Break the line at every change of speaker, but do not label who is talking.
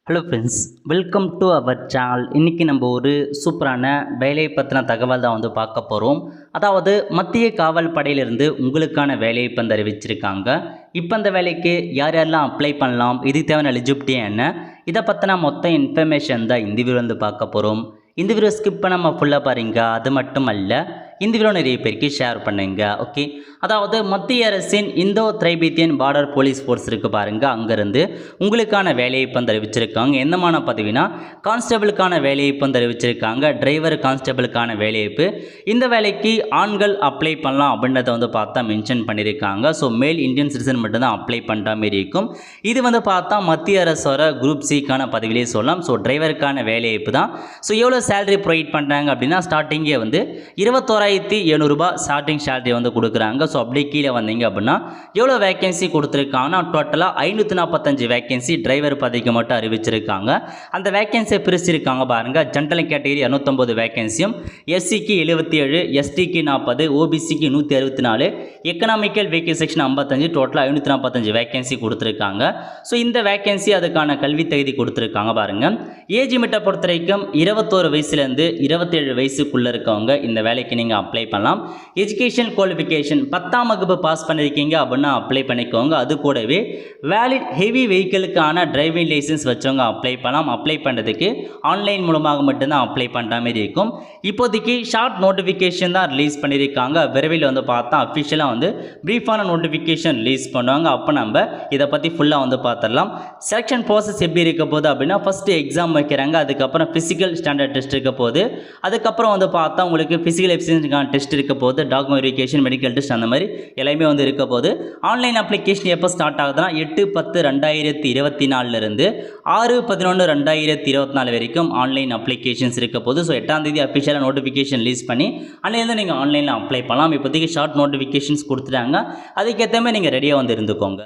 Hello friends, welcome to our channel. இன்றைக்கி நம்ம ஒரு சூப்பரான வேலையை பற்றின தகவல் தான் பார்க்க போகிறோம். அதாவது மத்திய காவல் படையிலிருந்து உங்களுக்கான வேலையை இப்போ அறிவிச்சிருக்காங்க. இப்போ அந்த வேலைக்கு யார் யாரெல்லாம் அப்ளை பண்ணலாம், இதுக்கு தேவையான எலிஜிபிலிட்டி என்ன, இதை பற்றின மொத்த இன்ஃபர்மேஷன் தான் இந்த வீடியோ பார்க்க போகிறோம். இந்த வீடியோ ஸ்கிப் பண்ணாமல் ஃபுல்லாக பாருங்க. அது மட்டும் அல்ல, இந்த வீடியோ நிறைய பேருக்கு ஷேர் பண்ணுங்க. ஓகே, அதாவது மத்திய அரசின் இந்தோ திரைபேத்தியன் பார்டர் போலீஸ் ஃபோர்ஸ் இருக்குது பாருங்கள், அங்கேருந்து உங்களுக்கான வேலையை இப்போ அறிவிச்சிருக்காங்க. என்னமான பதவினா கான்ஸ்டபிளுக்கான வேலையை இப்போ அறிவிச்சிருக்காங்க. டிரைவர் கான்ஸ்டபிளுக்கான வேலைவாய்ப்பு. இந்த வேலைக்கு ஆண்கள் அப்ளை பண்ணலாம் அப்படின்றத பார்த்தா மென்ஷன் பண்ணியிருக்காங்க. ஸோ மேல் இந்தியன் சிட்டிசன் மட்டும்தான் அப்ளை பண்ணுற மாரி இருக்கும். இது பார்த்தா மத்திய அரசோட குரூப் சிக்கான பதவியிலே சொல்லலாம். ஸோ டிரைவருக்கான வேலைவாய்ப்பு தான். ஸோ எவ்வளோ சேலரி ப்ரொவைட் பண்ணுறாங்க அப்படின்னா ஸ்டார்டிங்கே 21,700 ஸ்டார்டிங் சேலரி கொடுக்குறாங்க. ஸோ அப்படியே கீழே வந்தீங்க அப்படின்னா எவ்வளோ வேகன்சி கொடுத்துருக்காங்கன்னா டோட்டலாக 545 வேகன்சி டிரைவர் பதவிக்கு மட்டும் அறிவிச்சிருக்காங்க. அந்த வேகன்சியை பிரிச்சிருக்காங்க பாருங்கள். ஜென்ரல் கேட்டகரி 250 வேகன்சியும், எஸ்சிக்கு 77, எஸ்டிக்கு 40, ஓபிசிக்கு 164, எக்கனாமிக்கல் வெஹிக்கிள் செக்ஷன் 55, டோட்டலாக 545 வேகன்சி கொடுத்துருக்காங்க. ஸோ இந்த வேகன்சி அதுக்கான கல்வி தகுதி கொடுத்துருக்காங்க பாருங்கள். ஏஜ் லிமிட்டை பொறுத்த வரைக்கும் 21 வயசுலேருந்து 27 வயசுக்குள்ளே இருக்கவங்க இந்த வேலைக்கு நீங்கள் அப்ளை பண்ணலாம். எஜுகேஷன் குவாலிஃபிகேஷன் 10ஆம் வகுப்பு பாஸ் பண்ணியிருக்கீங்க அப்படின்னா அப்ளை பண்ணிக்கோங்க. அது கூடவே வேலிட் ஹெவி வெஹிக்கிளுக்கான டிரைவிங் லைசன்ஸ் வச்சவங்க அப்ளை பண்ணலாம். அப்ளை பண்ணுறதுக்கு ஆன்லைன் மூலமாக மட்டும்தான் அப்ளை பண்ணுற மாதிரி இருக்கும். இப்போதைக்கு ஷார்ட் நோட்டிஃபிகேஷன் தான் ரிலீஸ் பண்ணியிருக்காங்க. விரைவில் பார்த்தா அஃபிஷியலாக ப்ரீஃபான நோட்டிஃபிகேஷன் ரிலீஸ் பண்ணுவாங்க. அப்போ நம்ம இதை பற்றி ஃபுல்லாக பார்த்துடலாம். செலெக்ஷன் ப்ராசஸ் எப்படி இருக்க போகுது அப்படின்னா ஃபஸ்ட்டு எக்ஸாம் வைக்கிறாங்க. அதுக்கப்புறம் ஃபிசிக்கல் ஸ்டாண்டர்ட் டெஸ்ட் இருக்க போகுது. அதுக்கப்புறம் பார்த்தா உங்களுக்கு ஃபிசிக்கல் எஃபிஷியன்சிக்கான டெஸ்ட் இருக்க போகுது. டாக்குமெண்ட் வெரிஃபிகேஷன், மெடிக்கல் டெஸ்ட், அந்த மாதிரி எல்லாமே இருக்க போது. ஆன்லைன் அப்ளிகேஷன் எப்போ ஸ்டார்ட் ஆகுதுன்னா 8/10/2024 6/11/2024 வரைக்கும் ஆன்லைன் அப்ளிகேஷன்ஸ் இருக்க போது. ஸோ 8ஆம் தேதி அஃபிஷியலாக நோட்டிஃபிகேஷன் ரிலீஸ் பண்ணி அன்னையிலேருந்து நீங்கள் ஆன்லைனில் அப்ளை பண்ணலாம். இப்போதைக்கு ஷார்ட் நோட்டிஃபிகேஷன்ஸ் கொடுத்துட்டாங்க. அதுக்கேற்ற மாதிரி நீங்கள் ரெடியாக இருந்துக்கோங்க.